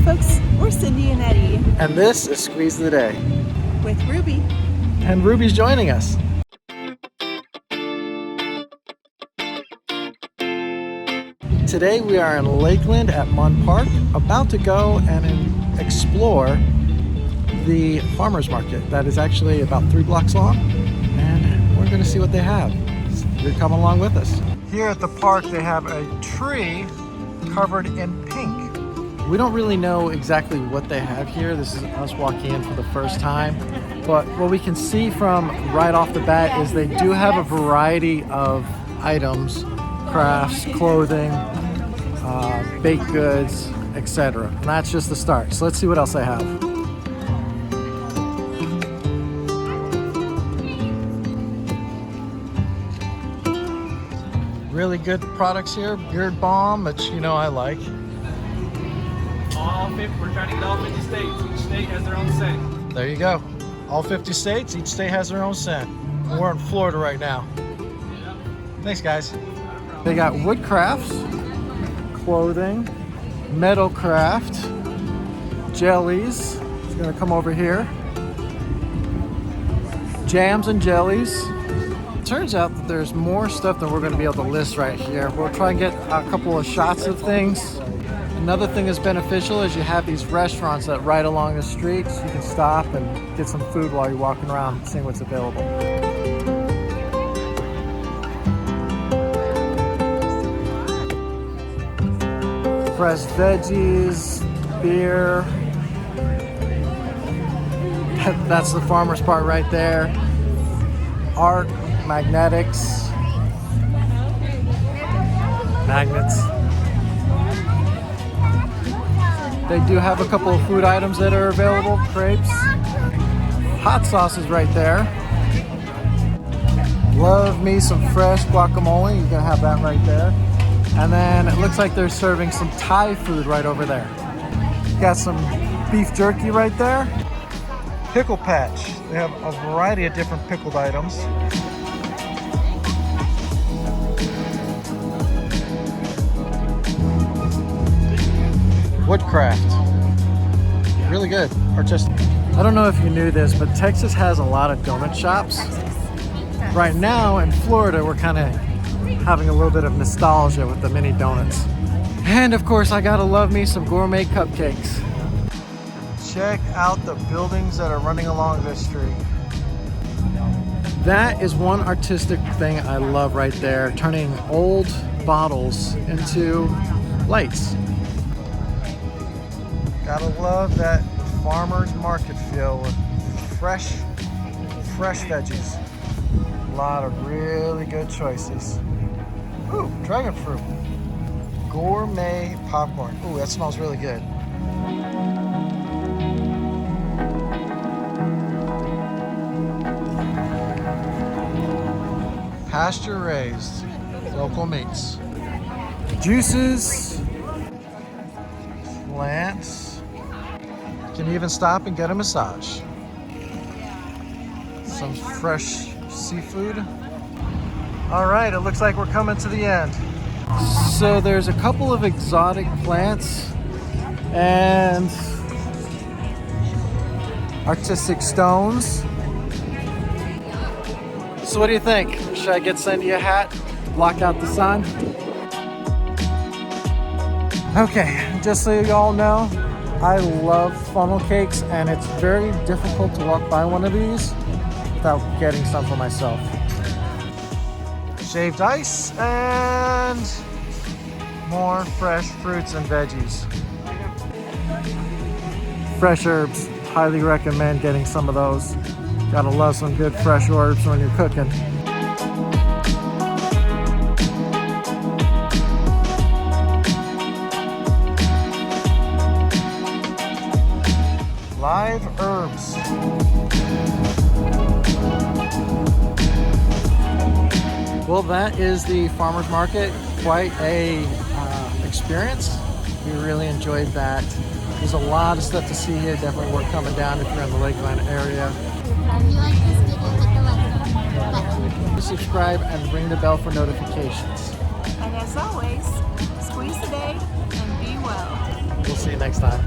folks, we're Cindy and Eddie. And this is Squeeze the Day. With Ruby. And Ruby's joining us. Today we are in Lakeland at Munn Park, about to go and explore the farmer's market that is actually about 3 blocks long. And we're going to see what they have. You're coming along with us. Here at the park they have a tree covered in pink. We don't really know exactly what they have here. This is us walking in for the first time. But what we can see from right off the bat is they do have a variety of items, crafts, clothing, baked goods, etc. And that's just the start. So let's see what else they have. Really good products here. Beard balm, which you know I like. All 50, we're trying to get all 50 states. Each state has their own scent. There you go. All 50 states, each state has their own scent. We're in Florida right now. Thanks, guys. They got wood crafts, clothing, metal craft, jellies. It's gonna come over here. Jams and jellies. Turns out that there's more stuff than we're gonna be able to list right here. We'll try and get a couple of shots of things. Another thing that's beneficial is you have these restaurants that right along the streets. You can stop and get some food while you're walking around, seeing what's available. Fresh veggies, beer. That's the farmer's part right there. Art, magnetics, magnets. They do have a couple of food items that are available, crepes. Hot sauces right there. Love me some fresh guacamole. You can have that right there. And then it looks like they're serving some Thai food right over there. Got some beef jerky right there. Pickle patch. They have a variety of different pickled items. Woodcraft. Really good. Artistic. I don't know if you knew this, but Texas has a lot of donut shops. Right now in Florida, we're kind of having a little bit of nostalgia with the mini donuts. And of course, I gotta love me some gourmet cupcakes. Check out the buildings that are running along this street. That is one artistic thing I love right there, turning old bottles into lights. Gotta love that farmer's market feel with fresh veggies. A lot of really good choices. Ooh, dragon fruit. Gourmet popcorn. Ooh, that smells really good. Pasture raised, local meats. Juices, plants. You can even stop and get a massage. Some fresh seafood. All right, it looks like we're coming to the end. So there's a couple of exotic plants and artistic stones. So what do you think? Should I get Cindy a hat to block out the sun? Okay, just so you all know, I love funnel cakes and it's very difficult to walk by one of these without getting some for myself. Shaved ice and more fresh fruits and veggies. Fresh herbs, highly recommend getting some of those. Gotta love some good fresh herbs when you're cooking. Live herbs. Well, that is the farmer's market. Quite a experience. We really enjoyed that. There's a lot of stuff to see here. Definitely worth coming down if you're in the Lakeland area. If you like this video, hit the like button. Subscribe and ring the bell for notifications. And as always, squeeze the day and be well. We'll see you next time.